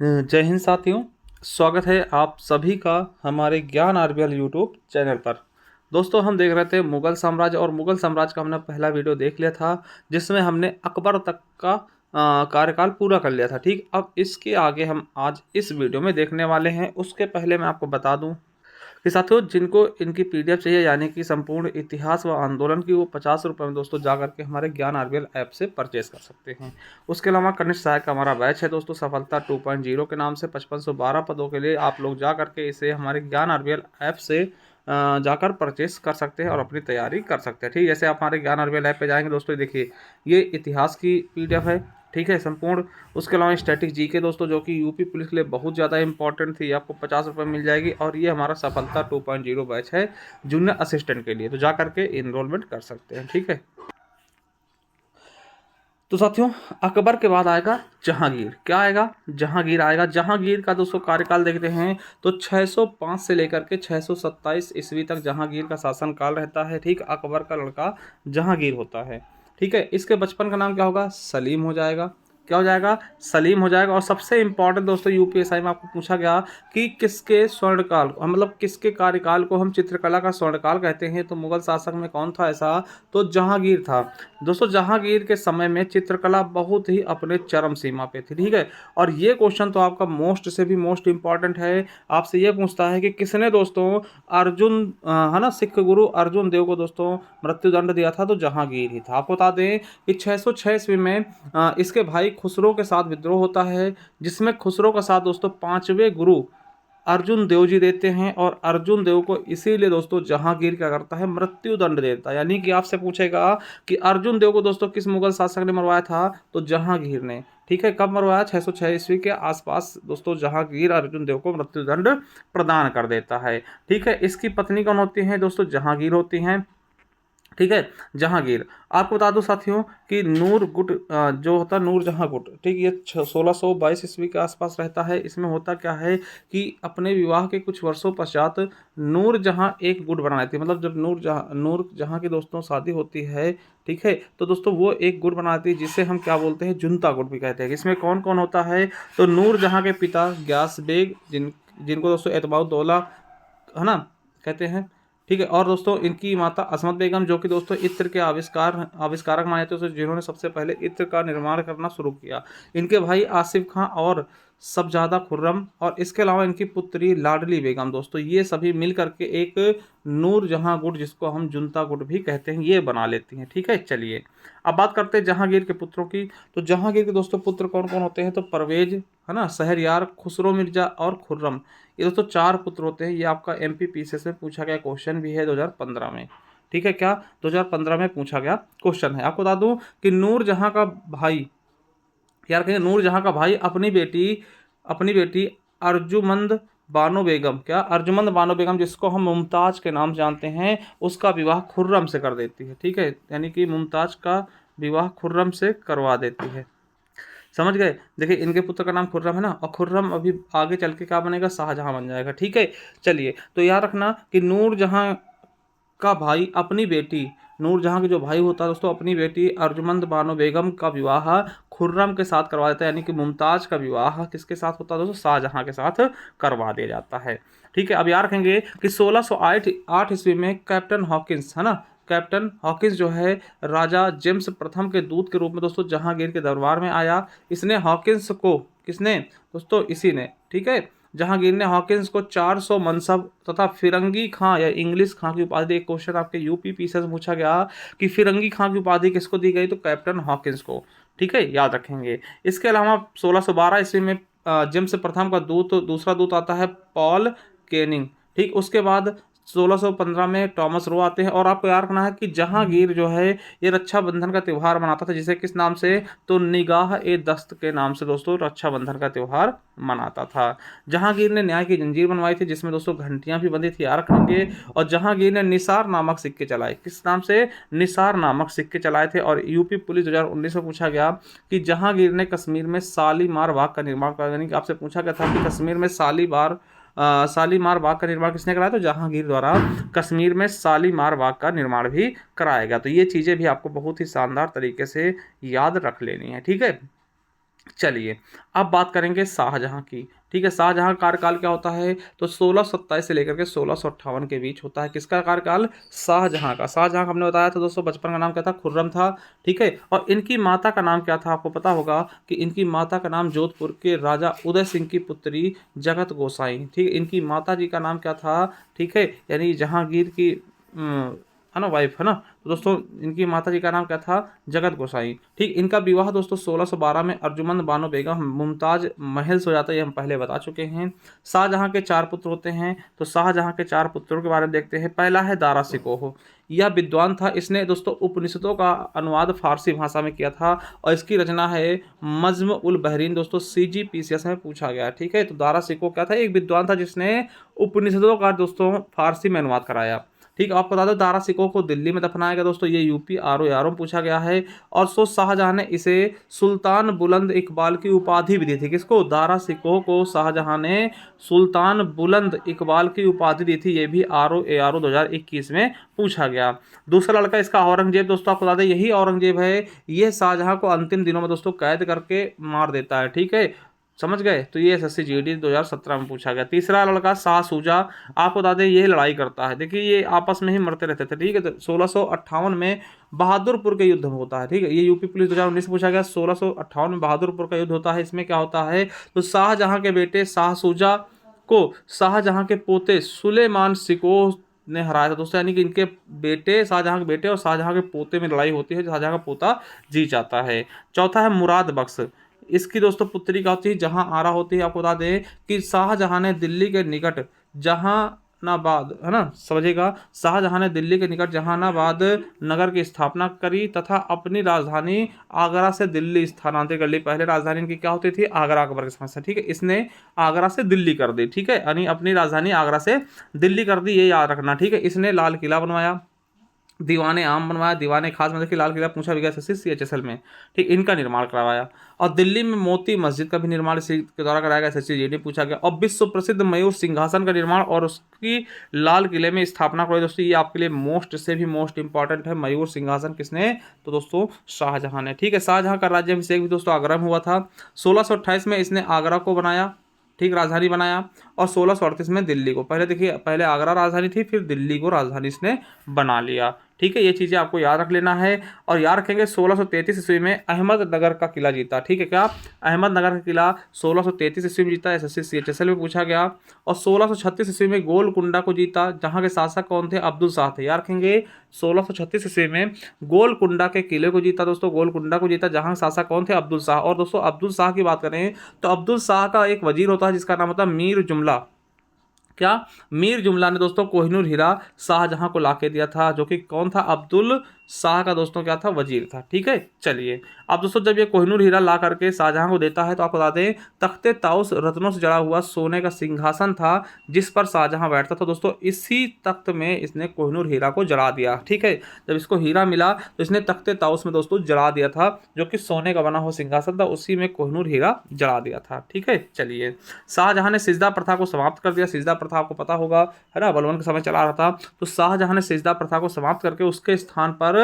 जय हिंद साथियों। स्वागत है आप सभी का हमारे ज्ञान आरबीएल यूट्यूब चैनल पर। दोस्तों, हम देख रहे थे मुगल साम्राज्य, और मुगल साम्राज्य का हमने पहला वीडियो देख लिया था जिसमें हमने अकबर तक का कार्यकाल पूरा कर लिया था। ठीक, अब इसके आगे हम आज इस वीडियो में देखने वाले हैं। उसके पहले मैं आपको बता दूं कि साथियों, जिनको इनकी पीडीएफ चाहिए यानी कि संपूर्ण इतिहास व आंदोलन की, वो 50 रुपये में दोस्तों जा करके हमारे ज्ञान आरबीएल ऐप से परचेस कर सकते हैं। उसके अलावा कनिष्ठ सहायक का हमारा बैच है दोस्तों, सफलता 2.0 के नाम से 5512 पदों के लिए आप लोग जा करके इसे हमारे ज्ञान आरबीएल ऐप से जाकर परचेस कर सकते हैं और अपनी तैयारी कर सकते हैं। ठीक, जैसे आप हमारे ज्ञान आरबीएल ऐप पे जाएंगे दोस्तों, देखिए ये इतिहास की पीडीएफ है। ठीक है, संपूर्ण। उसके अलावा स्टैटिक जी के दोस्तों, जो कि यूपी पुलिस के लिए बहुत ज़्यादा इंपॉर्टेंट थी, आपको 50 रुपये मिल जाएगी। और ये हमारा सफलता 2.0 बैच है जूनियर असिस्टेंट के लिए, तो जा करके इनरोलमेंट कर सकते हैं। ठीक है, तो साथियों, अकबर के बाद आएगा जहांगीर। क्या आएगा? जहांगीर आएगा। जहांगीर का दोस्तों कार्यकाल देखते हैं तो 605 से लेकर के 627 ईस्वी तक जहांगीर का शासनकाल रहता है। ठीक, अकबर का लड़का जहांगीर होता है। ठीक है, इसके बचपन का नाम क्या होगा? सलीम हो जाएगा। क्या हो जाएगा? सलीम हो जाएगा। और सबसे इंपॉर्टेंट दोस्तों, यूपीएसआई में आपको पूछा गया कि किसके स्वर्णकाल, मतलब किसके कार्यकाल को हम चित्रकला का स्वर्णकाल कहते हैं? तो मुगल शासक में कौन था ऐसा? तो जहांगीर था। दोस्तों, जहांगीर के समय में चित्रकला बहुत ही अपने चरम सीमा पे थी। ठीक है, और ये क्वेश्चन तो आपका मोस्ट से भी मोस्ट इंपॉर्टेंट है। आपसे ये पूछता है कि किसने दोस्तों अर्जुन है ना, सिख गुरु अर्जुन देव को दोस्तों मृत्युदंड दिया था? तो जहांगीर ही था। आपको बता दें कि 606 ईस्वी में इसके भाई खुसरो के साथ विद्रोह होता है, जिसमें खुसरो का साथ दोस्तों पांचवें गुरु अर्जुन देव जी देते हैं। और अर्जुन देव को इसीलिए दोस्तों जहांगीर क्या करता है? मृत्यु दंड देता है। यानी कि आपसे पूछेगा कि अर्जुन देव को दोस्तों किस मुगल शासक ने मरवाया था? तो जहांगीर ने। ठीक है, कब मरवाया? 606 ईस्वी के आसपास दोस्तों जहांगीर अर्जुन देव को मृत्युदंड प्रदान कर देता है। ठीक है, इसकी पत्नी कौन होती है दोस्तों? जहांगीर होती हैं। ठीक है, जहांगीर। आपको बता दूं साथियों कि नूर गुट जो होता है नूर जहां गुट, ठीक, ये 1622 ईस्वी के आसपास रहता है। इसमें होता क्या है कि अपने विवाह के कुछ वर्षों पश्चात नूर जहां एक गुट बना लेती है। मतलब जब नूर जहां की दोस्तों शादी होती है, ठीक है, तो दोस्तों वो एक गुट बनाती है जिसे हम क्या बोलते हैं? जुनता गुट भी कहते हैं। इसमें कौन कौन होता है? तो नूर जहां के पिता ग्यास बेग, जिनको दोस्तों एतबाउद्दौला है ना कहते हैं। ठीक है, और दोस्तों इनकी माता असमत बेगम, जो कि दोस्तों इत्र के आविष्कारक माने जाते हैं, जिन्होंने सबसे पहले इत्र का निर्माण करना शुरू किया। इनके भाई आसिफ खां और सबजादा खुर्रम, और इसके अलावा इनकी पुत्री लाडली बेगम दोस्तों, ये सभी मिल करके एक नूर जहां गुट, जिसको हम जुनता गुट भी कहते हैं, ये बना लेती हैं। ठीक है, चलिए अब बात करते हैं जहांगीर के पुत्रों की। तो जहांगीर के दोस्तों पुत्र कौन कौन होते हैं? तो परवेज, है ना, शहरयार, खुसरो मिर्जा और खुर्रम। ये दोस्तों 4 पुत्र होते हैं। ये आपका एमपीपीसीएस में पूछा गया क्वेश्चन भी है 2015 में। ठीक है, क्या 2015 में पूछा गया क्वेश्चन है। आपको बता दूं कि नूर जहां का भाई, यार कहेंगे नूर जहां का भाई अपनी बेटी अर्जुमंद बानो बेगम, क्या अर्जुमंद बानो बेगम, जिसको हम मुमताज के नाम जानते हैं, उसका विवाह खुर्रम से कर देती है। ठीक है, यानी कि मुमताज का विवाह खुर्रम से करवा देती है। समझ गए? देखिए इनके पुत्र का नाम खुर्रम है ना, और खुर्रम अभी आगे चल के क्या बनेगा? शाहजहां बन जाएगा। ठीक है, चलिए तो याद रखना कि नूरजहां का भाई अपनी बेटी, नूरजहां के जो भाई होता है दोस्तों, अपनी बेटी अर्जुमंद बानो बेगम का विवाह खुर्रम के साथ करवा देता है। यानी कि मुमताज का विवाह किसके साथ होता है दोस्तों? शाहजहां के साथ करवा दिया जाता है। ठीक है, अब याद रखेंगे कि 1608 ईस्वी में कैप्टन हॉकिंस, है ना, कैप्टन हॉकिंस जो है राजा जेम्स प्रथम के दूत के रूप में दोस्तों जहांगीर के दरबार में आया। इसने हॉकिंस को, किसने दोस्तों? इसी ने। ठीक है, जहांगीर ने हॉकिंस को 400 मनसब तथा फिरंगी खां या इंग्लिश खां की उपाधि। एक क्वेश्चन आपके यूपी पीसीएस से पूछा गया कि फिरंगी खां की उपाधि किसको दी गई? तो कैप्टन हॉकिंस को। ठीक है, याद रखेंगे। इसके अलावा 1612 ईस्वी में जेम्स प्रथम का दूसरा दूत आता है पॉल केनिंग। ठीक, उसके बाद 1615 में टॉमस रो आते हैं। और आपको याद रखना है कि जहांगीर जो है ये रक्षाबंधन का त्यौहार मनाता था, जिसे किस नाम से? तो निगाह ए दस्त के नाम से दोस्तों रक्षाबंधन का त्यौहार मनाता था। जहांगीर ने न्याय की जंजीर बनवाई थी, जिसमें दोस्तों घंटियां भी बंधी थी, याद रखेंगे। और जहांगीर ने निसार नामक सिक्के चलाए। किस नाम से? निसार नामक सिक्के चलाए थे। और यूपी पुलिस 2019 में पूछा गया कि जहांगीर ने कश्मीर में शालीमार बाग का निर्माण करा। यानी कि आपसे पूछा गया था कि कश्मीर में शालीमार बाग का निर्माण किसने कराया? तो जहांगीर द्वारा कश्मीर में शालीमार बाग का निर्माण भी कराया गया। तो ये चीज़ें भी आपको बहुत ही शानदार तरीके से याद रख लेनी है। ठीक है, चलिए अब बात करेंगे शाहजहां की। ठीक है, शाहजहां का कार्यकाल क्या होता है, तो 1627 से लेकर के 1658 के बीच होता है। किसका कार्यकाल, शाहजहां का। शाहजहां का हमने बताया था दोस्तों, बचपन का नाम क्या था, खुर्रम था। ठीक है, और इनकी माता का नाम क्या था, आपको पता होगा कि इनकी माता का नाम जोधपुर के राजा उदय सिंह की पुत्री जगत गोसाई। ठीक है, इनकी माता जी का नाम क्या था, ठीक है, यानी जहांगीर की है ना वाइफ, है ना। तो दोस्तों इनकी माता जी का नाम क्या था, जगत गोसाई। ठीक, इनका विवाह दोस्तों 1612 में अर्जुमंद बानो बेगम मुमताज महल से हो जाता है, ये हम पहले बता चुके हैं। शाहजहां के 4 पुत्र होते हैं, तो शाहजहां के 4 पुत्रों के बारे में देखते हैं। पहला है दारा शिकोह। यह विद्वान था, इसने दोस्तों उपनिषदों का अनुवाद फारसी भाषा में किया था, और इसकी रचना है मज्म उल बहरीन। दोस्तों CGPCS में पूछा गया। ठीक है, तो दारा शिकोह क्या था, एक विद्वान था जिसने उपनिषदों का दोस्तों फारसी में अनुवाद कराया। ठीक है, आपको बता दो दारा सिकोह को दिल्ली में दफनाया गया दोस्तों, ये यूपी RO में पूछा गया है। और सो शाहजहां ने इसे सुल्तान बुलंद इकबाल की उपाधि भी दी थी। किसको, दारा सिकोह को शाहजहां ने सुल्तान बुलंद इकबाल की उपाधि दी थी, ये भी RO 2021 में पूछा गया। दूसरा लड़का इसका औरंगजेब। दोस्तों आपको बता दें यही औरंगजेब है, यह शाहजहां को अंतिम दिनों में दोस्तों कैद करके मार देता है। ठीक है, समझ गए, तो ये SSC GD 2017 में पूछा गया। तीसरा लड़का शाह सूजा। आपको बता दें ये लड़ाई करता है, देखिए ये आपस में ही मरते रहते थे। ठीक है, तो 1658 में बहादुरपुर के युद्ध में होता है। ठीक है, ये यूपी पुलिस 2019 से पूछा गया। 1658 में बहादुरपुर का युद्ध होता है। इसमें क्या होता है, तो शाहजहां के बेटे शाह सूजा को शाहजहां के पोते सुलेमान सिकोह ने हराया था दोस्तों, यानी कि इनके बेटे, शाहजहां के बेटे और शाहजहां के पोते में लड़ाई होती है, शाहजहां का पोता जीत जाता है। चौथा है मुराद बख्श। इसकी दोस्तों पुत्री का होती है जहां आरा होती है। आपको बता दें कि शाहजहां ने दिल्ली के निकट जहानाबाद, है ना, समझेगा, शाहजहां ने दिल्ली के निकट जहानाबाद नगर की स्थापना करी तथा अपनी राजधानी आगरा से दिल्ली स्थानांतरित कर ली। पहले राजधानी इनकी क्या होती थी, आगरा अकबर के समय से। ठीक है, इसने आगरा से दिल्ली कर दी। ठीक है, यानी अपनी राजधानी आगरा से दिल्ली कर दी, ये याद रखना। ठीक है, इसने लाल किला बनवाया, दीवाने आम बनवाया, दीवाने खास में देखिए लाल किला पूछा भी गया CHSL में। ठीक, इनका निर्माण करवाया। और दिल्ली में मोती मस्जिद का भी निर्माण इसी के द्वारा कराया गया, SSC GD पूछा गया। और विश्व प्रसिद्ध मयूर सिंहासन का निर्माण और उसकी लाल किले में स्थापना करवाई। दोस्तों ये आपके लिए मोस्ट से भी मोस्ट इंपॉर्टेंट है, मयूर सिंहासन किसने, तो दोस्तों शाहजहां ने। ठीक है, शाहजहां का राज्याभिषेक भी दोस्तों आगरा में हुआ था। 1628 में इसने आगरा को बनाया, ठीक, राजधानी बनाया। और 1638 में दिल्ली को, पहले देखिए पहले आगरा राजधानी थी, फिर दिल्ली को राजधानी इसने बना लिया। ठीक है, ये चीज़ें आपको याद रख लेना है। और याद रखेंगे 1633 ईस्वी में अहमदनगर का किला जीता। ठीक है, क्या अहमदनगर का किला 1633 ईस्वी में जीता, SSC CHSL में पूछा गया। और 1636 ईस्वी में गोलकुंडा को जीता, जहाँ के शासक कौन थे, अब्दुल शाह थे। याद रखेंगे 1636 ईस्वी में गोलकुंडा के किले को जीता दोस्तों, गोलकुंडा को जीता, जहाँ शासक कौन थे, अब्दुल शाह। और दोस्तों अब्दुल शाह की बात करें तो अब्दुल शाह का एक वजीर होता है जिसका नाम होता है मीर जुमला। क्या, मीर जुमला ने दोस्तों कोहिनूर हीरा शाहजहां को लाके दिया था, जो कि कौन था, अब्दुल शाह का दोस्तों क्या था, वजीर था। ठीक है, चलिए अब दोस्तों जब ये कोहिनूर हीरा ला करके शाहजहां को देता है तो आपको बता दें तख्ते ताउस रत्नों से जड़ा हुआ सोने का सिंहासन था जिस पर शाहजहां बैठता था। दोस्तों इसी तख्त में इसने कोहिनूर हीरा को जला दिया। ठीक है, जब इसको हीरा मिला तो इसने तख्ते ताउस में दोस्तों जला दिया था, जो कि सोने का बना हुआ सिंहासन था, उसी में कोहिनूर हीरा जला दिया था। ठीक है, चलिए शाहजहां ने सिजदा प्रथा को समाप्त कर दिया। सिजदा प्रथा आपको पता होगा, है ना, बलबन का समय चला रहा था, तो शाहजहां ने सिजदा प्रथा को समाप्त करके उसके स्थान पर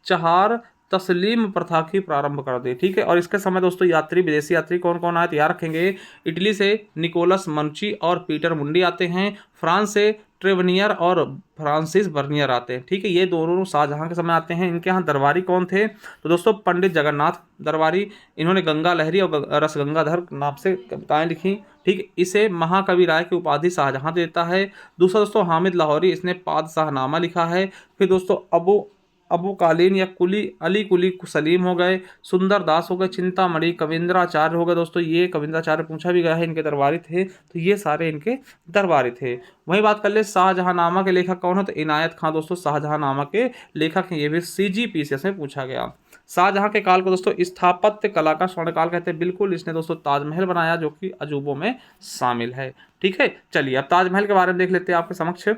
चहार तस्लीम प्रथा की प्रारंभ कर दी। ठीक है, और इसके समय दोस्तों यात्री, विदेशी यात्री कौन कौन आए तैयार रखेंगे, इटली से निकोलस मनुची और पीटर मुंडी आते हैं, फ्रांस से ट्रेवनियर और फ्रांसिस बर्नियर आते हैं। ठीक है, ये दोनों शाहजहां के समय आते हैं। इनके यहाँ दरबारी कौन थे, तो दोस्तों पंडित जगन्नाथ दरबारी। इन्होंने गंगा लहरी और रस गंगाधर नाम से कविताएं लिखी। ठीक, इसे महाकवि राय की उपाधि शाहजहां देता है। दूसरा दोस्तों हामिद लाहौरी, इसने पादशाहनामा लिखा है। फिर दोस्तों अबू कालीन या कुली अली कुली सलीम हो गए, सुंदर दास हो गए, चिंतामणि कविंद्राचार्य हो गए। दोस्तों ये कविंद्राचार्य पूछा भी गया है, इनके दरबारी थे, तो ये सारे इनके दरबारी थे। वही बात कर ले शाहजहांनामा के लेखक कौन है, तो इनायत खां दोस्तों शाहजहांनामा के लेखक हैं, ये भी CGPCS में पूछा गया। शाहजहां के काल को दोस्तों स्थापत्य कला का स्वर्णकाल कहते हैं। बिल्कुल, इसने दोस्तों ताजमहल बनाया जो कि अजूबों में शामिल है। ठीक है, चलिए अब ताजमहल के बारे में देख लेते हैं आपके समक्ष।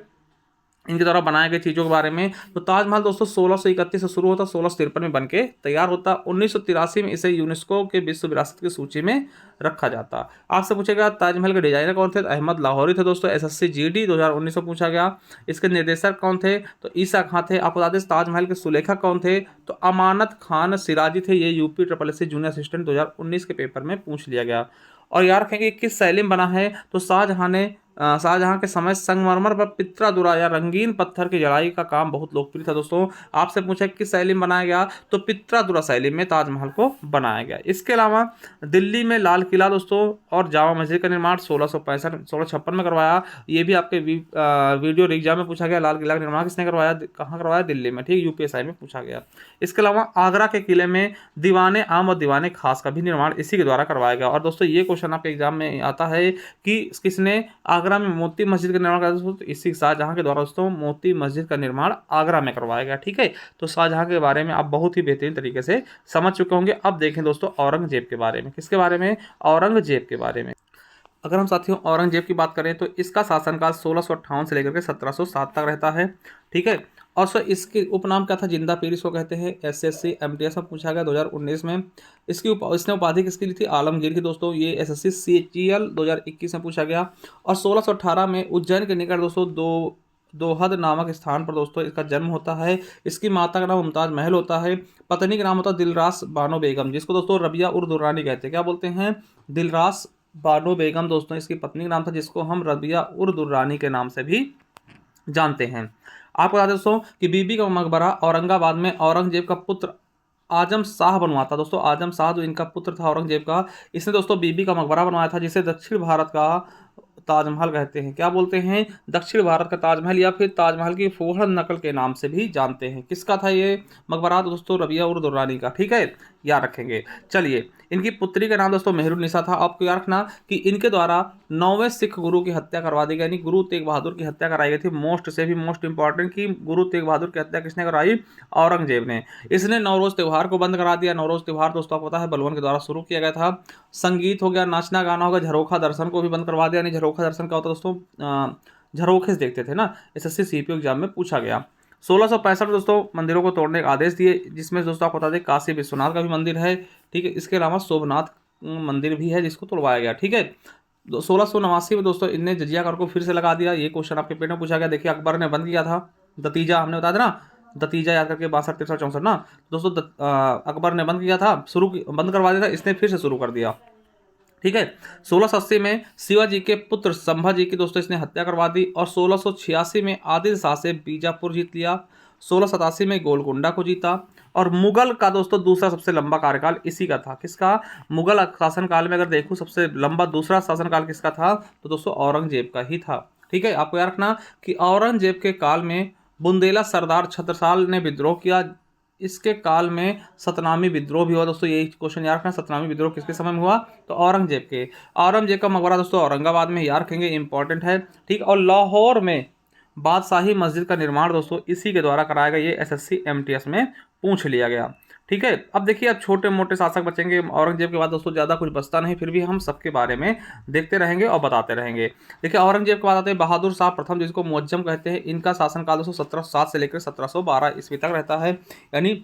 इनके द्वारा बनाए गए चीज़ों के बारे में। तो ताजमहल दोस्तों 1631 से शुरू होता, 1653 में बनके तैयार होता, 1983 में इसे यूनेस्को के विश्व विरासत की सूची में रखा जाता। आपसे पूछेगा ताजमहल के डिजाइनर कौन थे? अहमद लाहौरी थे दोस्तों। एसएससी जीडी 2019 में पूछा गया। इसके निर्देशक कौन थे? तो ईसा खां थे। आपको बता दें ताजमहल के सुलेखक कौन थे? तो अमानत खान सिराजी थे। ये यूपी SSC जूनियर असिस्टेंट 2019 के पेपर में पूछ लिया गया। और याद रखेंगे किस शैली में बना है? तो शाहजहां के समय संगमरमर पर पित्रा या रंगीन पत्थर की जड़ाई का काम बहुत लोकप्रिय था दोस्तों। आपसे पूछा किस शैली में बनाया गया? तो पित्रा शैली में ताजमहल को बनाया गया। इसके अलावा दिल्ली में लाल किला दोस्तों और जामा मस्जिद का निर्माण 1656 में करवाया। ये भी आपके वीडियो एग्जाम में पूछा गया। लाल किला का निर्माण किसने करवाया? कहाँ करवाया? दिल्ली में, ठीक, यूपीएससी में पूछा गया। इसके अलावा आगरा के किले में दीवाने आम और दीवाने खास का भी निर्माण इसी के द्वारा करवाया गया। और दोस्तों ये क्वेश्चन आपके एग्जाम में आता है कि किसने आगरा में मोती मस्जिद का निर्माण कराया? तो इसी शाहजहां के द्वारा दोस्तों मोती मस्जिद का निर्माण आगरा में करवाया गया। ठीक है, तो शाहजहां के बारे में आप बहुत ही बेहतरीन तरीके से समझ चुके होंगे। अब देखें दोस्तों औरंगजेब के बारे में। किसके बारे में? औरंगजेब के बारे में। अगर हम साथियों औरंगजेब की बात करें तो इसका शासनकाल 1658 से लेकर के 1707 तक रहता है। ठीक है, और सर इसके उपनाम क्या था? जिंदा पीर इसको कहते हैं। SSC MTS में पूछा गया 2019 में। इसने उपाधि किसकी ली थी? आलमगीर की दोस्तों। ये SSC CGL 2021 में पूछा गया। और 1618 में उज्जैन के निकट दोस्तों दोहद नामक स्थान पर दोस्तों इसका जन्म होता है। इसकी माता का नाम मुमताज महल होता है। पत्नी का नाम होता है दिलरास बानो बेगम, जिसको दोस्तों रबिया उर दुर्रानी कहते हैं। क्या बोलते हैं? दिलरास बानो बेगम दोस्तों इसकी पत्नी का नाम था, जिसको हम रबिया उर दुर्रानी के नाम से भी जानते हैं। आपको बता दें दोस्तों कि बीबी का मकबरा औरंगाबाद में औरंगजेब का पुत्र आजम शाह बनवाता। दोस्तों आजम शाह जो इनका पुत्र था औरंगजेब का, इसने दोस्तों बीबी का मकबरा बनवाया था, जिसे दक्षिण भारत का ताजमहल कहते हैं। क्या बोलते हैं? दक्षिण भारत का ताजमहल, या फिर ताजमहल की फौरन नकल के नाम से भी जानते हैं। किसका था ये मकबरा? दोस्तों रबिया उर दुर्रानी का। ठीक है, याद रखेंगे। चलिए, इनकी पुत्री का नाम दोस्तों मेहरुन्निसा था। आपको याद रखना कि इनके द्वारा 9वें सिख गुरु की हत्या करवा दी गई, यानी गुरु तेग बहादुर की हत्या कराई गई थी। मोस्ट इंपॉर्टेंट कि गुरु तेग बहादुर की हत्या किसने कराई? औरंगजेब ने। इसने नवरोज त्यौहार को बंद करा दिया। नवरोज त्यौहार दोस्तों आपको पता है बलवन के द्वारा शुरू किया गया था। संगीत हो गया, नाचना गाना हो गया, झरोखा दर्शन को भी बंद करवा दिया। यानी झरोखा दर्शन क्या होता है दोस्तों? झरोखे से देखते थे ना, SSC CPO एग्जाम में पूछा गया। 1665 दोस्तों मंदिरों को तोड़ने के आदेश दिए, जिसमें दोस्तों आपको बता दें काशी विश्वनाथ का भी मंदिर है। ठीक है, इसके अलावा सोमनाथ मंदिर भी है जिसको तोड़वाया गया। ठीक है, 1689 में दोस्तों इनने जजिया कर को फिर से लगा दिया। ये क्वेश्चन आपके पेपर में पूछा गया। देखिए अकबर ने बंद किया था दतीजा, हमने बताया था ना, दतीजा याद करके 62, 63, 64 ना दोस्तों। अकबर ने बंद किया था, बंद करवा दिया था, इसने फिर से शुरू कर दिया। ठीक है, 1680 में शिवाजी के पुत्र संभाजी की दोस्तों इसने हत्या करवा दी। और 1686 में आदिल शाह से बीजापुर जीत लिया। 1687 में गोलकुंडा को जीता। और मुगल का दोस्तों दूसरा सबसे लंबा कार्यकाल इसी का था। किसका? मुगल शासनकाल में अगर देखूं सबसे लंबा दूसरा शासनकाल किसका था? तो दोस्तों औरंगजेब का ही था। ठीक है, आपको याद रखना कि औरंगजेब के काल में बुंदेला सरदार छत्रसाल ने विद्रोह किया। इसके काल में सतनामी विद्रोह भी हुआ दोस्तों। यही क्वेश्चन याद रखना, सतनामी विद्रोह किसके समय में हुआ? तो औरंगजेब का मकबरा दोस्तों औरंगाबाद में, याद रखेंगे, इंपॉर्टेंट है। ठीक, और लाहौर में बादशाही मस्जिद का निर्माण दोस्तों इसी के द्वारा कराया गया। ये SSC MTS में पूछ लिया गया। ठीक है, अब देखिए अब छोटे मोटे शासक बचेंगे। औरंगजेब के बाद दोस्तों ज़्यादा कुछ बचता नहीं, फिर भी हम सबके बारे में देखते रहेंगे और बताते रहेंगे। देखिए औरंगजेब के बाद आते हैं बहादुर शाह प्रथम, जिसको मुअज्जम कहते हैं। इनका शासनकाल दोस्तों 1707 से लेकर 1712 ईस्वी तक रहता है। यानी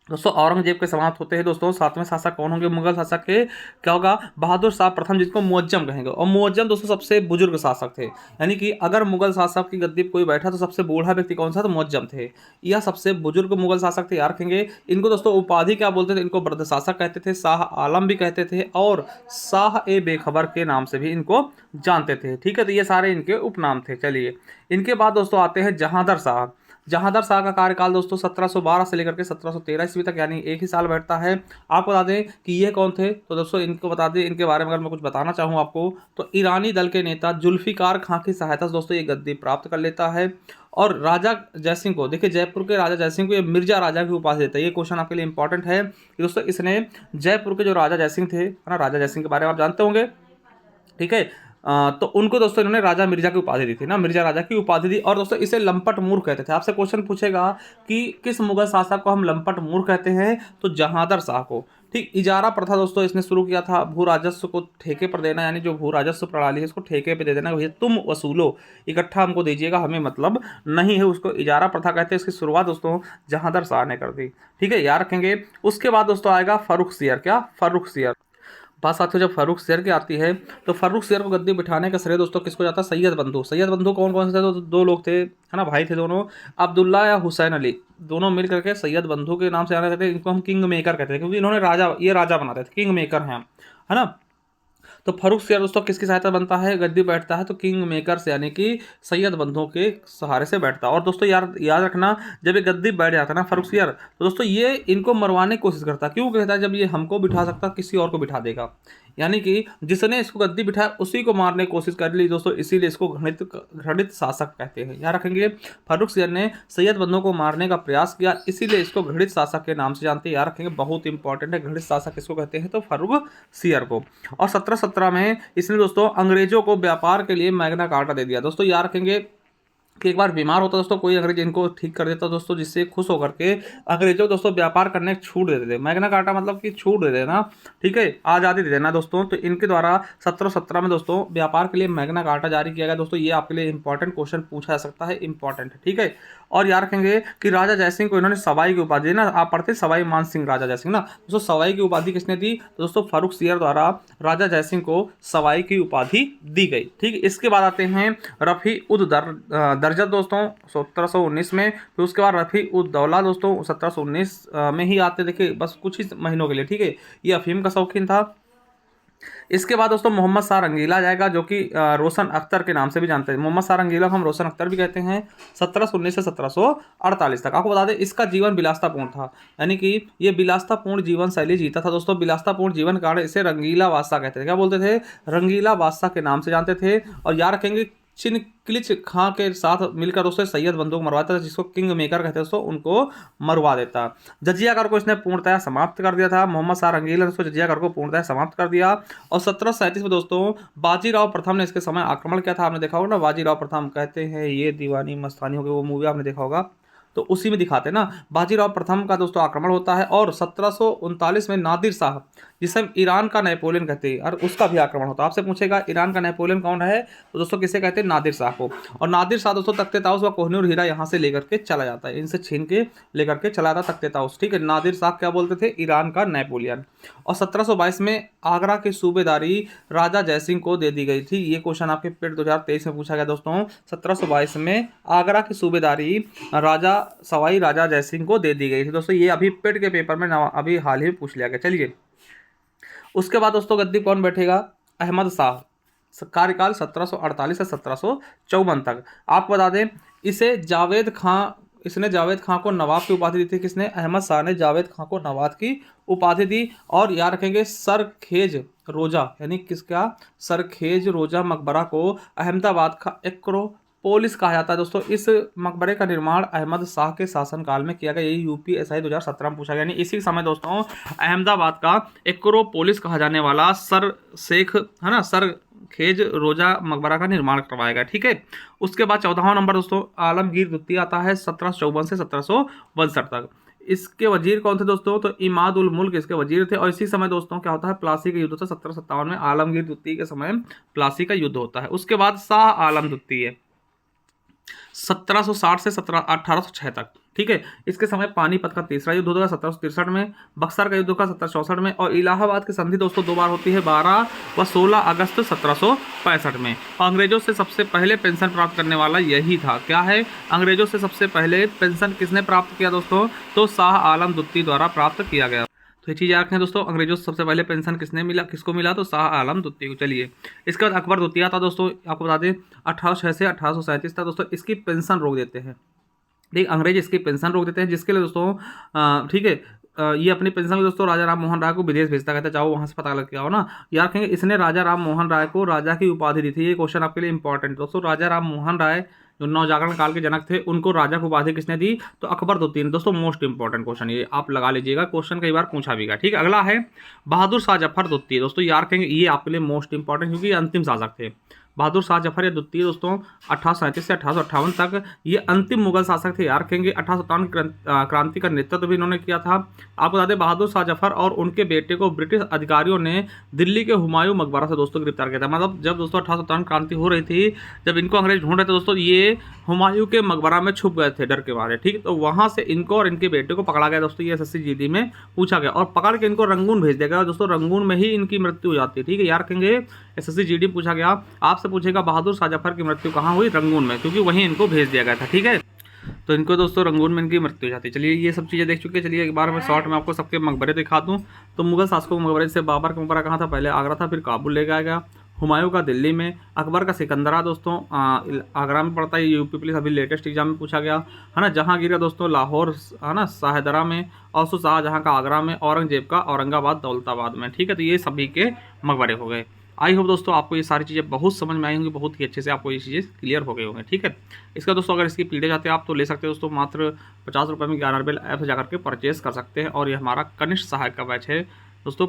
दोस्तों औरंगजेब के समाप्त होते हैं दोस्तों। सातवें शासक कौन होंगे मुगल शासक के? क्या होगा? बहादुर शाह प्रथम, जिसको मुअज्जम कहेंगे। और मुअज्जम दोस्तों सबसे बुजुर्ग शासक थे। यानी कि अगर मुगल शासक की गद्दी पर कोई बैठा तो सबसे बूढ़ा व्यक्ति कौन सा? तो मुअज्जम थे। यह सबसे बुजुर्ग मुगल शासक थे, याद रखेंगे। इनको दोस्तों उपाधि क्या बोलते थे? इनको वृद्ध शासक कहते थे, शाह आलम भी कहते थे, और शाह ए बेखबर के नाम से भी इनको जानते थे। ठीक है, तो ये सारे इनके उपनाम थे। चलिए, इनके बाद दोस्तों आते हैं जहांदर शाह। जहांदर शाह का कार्यकाल दोस्तों 1712 से लेकर के 1713 ईस्वी तक, यानी एक ही साल बैठता है। आपको बता दें कि ये कौन थे? तो दोस्तों इनको बता दें, इनके बारे में अगर मैं कुछ बताना चाहूँ आपको, तो ईरानी दल के नेता जुल्फिकार खां की सहायता से दोस्तों ये गद्दी प्राप्त कर लेता है। और राजा जयसिंह को, देखिए जयपुर के राजा जयसिंह को ये मिर्जा राजा की उपाधि देता है। ये क्वेश्चन आपके लिए इंपॉर्टेंट है कि दोस्तों इसने जयपुर के जो राजा जयसिंह थे, है ना, राजा जयसिंह के बारे में आप जानते होंगे। ठीक है, तो उनको दोस्तों इन्होंने राजा मिर्जा की उपाधि दी थी ना, मिर्जा राजा की उपाधि दी। और दोस्तों इसे लंपट मूर्ख कहते थे। आपसे क्वेश्चन पूछेगा कि किस मुगल शासक को हम लंपट मूर्ख कहते हैं? तो जहांदर शाह को। ठीक, इजारा प्रथा दोस्तों इसने शुरू किया था, भू राजस्व को ठेके पर देना, यानी जो भू राजस्व प्रणाली है इसको ठेके पे दे देना, भैया तुम वसूलो, इकट्ठा हमको दीजिएगा, हमें मतलब नहीं है, उसको इजारा प्रथा कहते हैं। इसकी शुरुआत दोस्तों जहांगीर शाह ने कर दी। ठीक है, याद रखेंगे। उसके बाद दोस्तों आएगा फर्रुखसियर। क्या? फर्रुखसियर। बात साथियों जब फर्रुखसियर की आती है तो फर्रुखसियर को गद्दी बिठाने का श्रेय दोस्तों किसको जाता है? सैयद बंधु। सैयद बंधु कौन कौन से थे? तो दो लोग थे, है ना, भाई थे दोनों, अब्दुल्ला या हुसैन अली, दोनों मिल करके सैयद बंधु के नाम से जाने जाते थे। इनको हम किंग मेकर कहते थे क्योंकि इन्होंने राजा, ये राजा बनाते थे, किंग मेकर हैं, है ना। तो फर्रुखसियर दोस्तों किसकी सहायता बनता है? गद्दी बैठता है तो किंग मेकर से, यानी कि सैयद बंधुओं के सहारे से बैठता है। और दोस्तों याद याद रखना, जब ये गद्दी बैठ जाता है ना फर्रुखसियर, तो दोस्तों ये इनको मरवाने की कोशिश करता है। क्यों कहता है? जब ये हमको बिठा सकता किसी और को बिठा देगा, यानी कि जिसने इसको गद्दी बिठाया उसी को मारने की कोशिश कर ली दोस्तों, इसीलिए इसको घृणित शासक कहते हैं। याद रखेंगे, फर्रुखसियर ने सैयद बंधुओं को मारने का प्रयास किया, इसीलिए इसको घृणित शासक के नाम से जानते हैं। याद रखेंगे, बहुत इंपॉर्टेंट है, घृणित शासक किसको कहते हैं? तो फर्रुखसियर को। और 1717 में इसने दोस्तों अंग्रेजों को व्यापार के लिए मैग्ना कार्टा दे दिया। दोस्तों याद रखेंगे कि एक बार बीमार होता दोस्तों कोई अंग्रेज, इनको ठीक कर देता दोस्तों, जिससे खुश होकर के अंग्रेजों को दोस्तों व्यापार करने की छूट दे देते। मैग्ना कार्टा मतलब कि छूट दे देना, ठीक है, आज़ादी दे देना दोस्तों। तो इनके द्वारा 1717 में दोस्तों व्यापार के लिए मैग्ना कार्टा जारी किया गया। दोस्तों ये आपके लिए इंपॉर्टेंट क्वेश्चन पूछा जा सकता है, इंपॉर्टेंट है, ठीक है। और याद रखेंगे कि राजा जयसिंह को इन्होंने सवाई की उपाधि दी ना, आप पढ़ते सवाई मान सिंह राजा जयसिंह ना, दोस्तों सवाई की उपाधि किसने दी? तो दोस्तों फर्रुखसियर द्वारा राजा जयसिंह को सवाई की उपाधि दी गई। ठीक, इसके बाद आते हैं रफी उद दर्जत दोस्तों 1719 में। फिर उसके बाद रफी उद दौला दोस्तों 1719 में ही आते, देखिए बस कुछ ही महीनों के लिए, ठीक है। ये अफीम का शौकीन था। इसके बाद दोस्तों मोहम्मद शाह रंगीला जाएगा, जो कि रोशन अख्तर के नाम से भी जानते हैं। मोहम्मद शाह रंगीला को हम रोशन अख्तर भी कहते हैं। 1719 से 1748 तक। आपको बता दें इसका जीवन विलासतापूर्ण था, यानी कि ये विलासतापूर्ण जीवन शैली जीता था दोस्तों। विलासतापूर्ण जीवन कारण इसे रंगीला बादशाह कहते थे। क्या बोलते थे? रंगीला बादशाह के नाम से जानते थे। और याद रखेंगे चिनक्लिच खां के साथ मिलकर दोस्तों सैयद बंधु को मरवाता था, जिसको किंग मेकर कहते हैं दोस्तों, उनको मरवा देता। जजिया कर को इसने पूर्णतः समाप्त कर दिया था। मोहम्मद शाह रंगीला ने दोस्तों जजिया कर को पूर्णतः समाप्त कर दिया। और 1737 में दोस्तों बाजीराव प्रथम ने इसके समय आक्रमण किया था। आपने देखा होगा ना, बाजीराव प्रथम कहते हैं ये दीवानी मस्तानी हो गई, वो मूवी आपने देखा होगा, तो उसी में दिखाते हैं ना, बाजीराव प्रथम का दोस्तों आक्रमण होता है। और 1739 में नादिर शाह, जिसे हम ईरान का नेपोलियन कहते हैं, और उसका भी आक्रमण होता है। आपसे पूछेगा ईरान का नेपोलियन कौन है, तो दोस्तों किसे कहते हैं? नादिर शाह को। और नादिर शाह दोस्तों तख्ते ताउस व कोहिनूर हीरा यहाँ से लेकर के चला जाता है, इनसे छीन के लेकर के चला जाता तख्ते ताउस, ठीक है। नादिर शाह क्या बोलते थे? ईरान का नेपोलियन। और 1722 में आगरा की सूबेदारी राजा जयसिंह को दे दी गई थी। ये क्वेश्चन आपके पेट 2023 में पूछा गया दोस्तों। 1722 में आगरा की सूबेदारी राजा सवाई राजा जयसिंह को दे दी गई थी दोस्तों। ये अभी पेट के पेपर में अभी हाल ही पूछ लिया गया। चलिए, उसके बाद दोस्तों गद्दी कौन बैठेगा? अहमद शाह। कार्यकाल 1748 से 1754 तक। आपको बता दें इसने जावेद खां को नवाब की उपाधि दी थी। किसने? अहमद शाह ने जावेद खां को नवाब की उपाधि दी। और याद रखेंगे सरखेज रोजा, यानी किसका? सरखेज रोजा मकबरा को अहमदाबाद का एक्रोपोलिस कहा जाता है दोस्तों। इस मकबरे का निर्माण अहमद शाह के शासनकाल में किया गया। यही यूपीएसआई 2017 में पूछा गया। यानी इसी समय दोस्तों अहमदाबाद का एक्रोपोलिस कहा जाने वाला सर शेख, है ना, सर खेज रोजा मकबरा का निर्माण करवाया गया, ठीक है। उसके बाद 14वां नंबर दोस्तों आलमगीर द्वितीय आता है 1754 से 1762 तक। इसके वजीर कौन थे दोस्तों? तो इमाद उल मुल्क इसके वजीर थे। और इसी समय दोस्तों क्या होता है? प्लासी का युद्ध होता है। 1757 में आलमगीर द्वितीय के समय प्लासी का युद्ध होता है। उसके बाद शाह आलम द्वितीय 1760 से 1806 तक, ठीक है। इसके समय पानीपत का तीसरा युद्ध होता है 1763 में, बक्सर का युद्ध होगा 1764 में, और इलाहाबाद की संधि दोस्तों 2 बार होती है 12 व 16 अगस्त 1765 में। अंग्रेजों से सबसे पहले पेंशन प्राप्त करने वाला यही था। क्या है? अंग्रेजों से सबसे पहले पेंशन किसने प्राप्त किया दोस्तों? तो शाह आलम द्वितीय द्वारा प्राप्त किया गया। तो ये चीज़ याद रखें दोस्तों, अंग्रेजों से सबसे पहले पेंशन किसको मिला? तो शाह आलम द्वितीय को। चलिए, इसके बाद अकबर द्वितीय था दोस्तों। आपको बता दें 1806 से 1837 तक दोस्तों इसकी पेंशन रोक देते हैं। ठीक, अंग्रेज इसकी पेंशन रोक देते हैं, जिसके लिए दोस्तों ठीक है ये अपनी पेंशन में दोस्तों राजा राम मोहन राय को विदेश भेजता, कहता है जाओ वहाँ से पता लग के आओ ना। याद रखेंगे इसने राजा राम मोहन राय को राजा की उपाधि दी थी। ये क्वेश्चन आपके लिए इंपॉर्टेंट दोस्तों। राजा राम मोहन राय जो नवजागरण काल के जनक थे, उनको राजा की उपाधि किसने दी? तो अकबर द्वितीय। दोस्तों मोस्ट इंपॉर्टेंट क्वेश्चन, ये आप लगा लीजिएगा, क्वेश्चन कई बार पूछा भी गया। ठीक, अगला है बहादुर शाह जफर द्वितीय। दोस्तों याद रखेंगे ये आपके लिए मोस्ट इंपॉर्टेंट, क्योंकि ये अंतिम शासक थे। बहादुर शाह जफर या द्वितीय दोस्तों 1837 से 1858 तक ये अंतिम मुगल शासक थे। याद रखेंगे 1857 क्रांति का नेतृत्व भी इन्होंने किया था। आपको बता दें बहादुर शाह जफर और उनके बेटे को ब्रिटिश अधिकारियों ने दिल्ली के हुमायूं मकबरा से दोस्तों गिरफ्तार किया था। मतलब जब दोस्तों 1857 क्रांति हो रही थी, जब इनको अंग्रेज ढूंढ रहे थे दोस्तों, ये हुमायूं के मकबरा में छुप गए थे डर के मारे। ठीक, तो वहां से इनको और इनके बेटे को पकड़ा गया दोस्तों। ये एसएससी जीडी में पूछा गया और पकड़ के इनको रंगून भेज दिया गया दोस्तों। रंगून में ही इनकी मृत्यु हो जाती है। ठीक है, याद रखेंगे एसएससी जीडी पूछा गया, आपसे पूछेगा बहादुर शाह जफर की मृत्यु कहाँ हुई? रंगून में, क्योंकि वहीं इनको भेज दिया गया था। ठीक है, तो इनको दोस्तों रंगून में इनकी मृत्यु हो जाती है। चलिए ये सब चीज़ें देख चुके हैं। चलिए एक बार मैं शॉर्ट में आपको सबके मकबरे दिखा दूँ। तो मुगल शासकों के मकबरे से बाबर का मकबरा कहाँ था? पहले आगरा था, फिर काबुल ले गया। हुमायूं का दिल्ली में, अकबर का सिकंदरा दोस्तों आगरा में पड़ता है। यूपी पुलिस अभी लेटेस्ट एग्जाम में पूछा गया है ना। जहांगीर का दोस्तों लाहौर है ना, शाहदरा में, और शाहजहां का आगरा में, औरंगजेब का औरंगाबाद दौलताबाद में। ठीक है, तो ये सभी के मकबरे हो गए। आई होप दोस्तों आपको ये सारी चीज़ें बहुत समझ में आई होंगी, बहुत ही अच्छे से आपको ये चीज़ें क्लियर हो गई होंगी। ठीक है, इसका दोस्तों अगर इसकी पीडीएफ चाहते हैं आप तो ले सकते हैं दोस्तों। मात्र 50 रुपये में ज्ञानर्बेल ऐप से जाकर के परचेज कर सकते हैं। और ये हमारा कनिष्ठ सहायक का बैच है दोस्तों।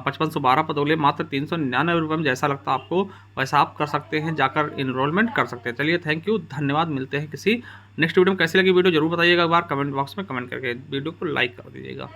5512 पदोले मात्र 399 रुपये में, जैसा लगता है आपको वैसा आप कर सकते हैं, जाकर इनरोलमेंट कर सकते हैं। चलिए थैंक यू, धन्यवाद। मिलते हैं किसी नेक्स्ट वीडियो में। कैसी लगी वीडियो जरूर बताइएगा, एक बार कमेंट बॉक्स में कमेंट करके वीडियो को लाइक कर दीजिएगा।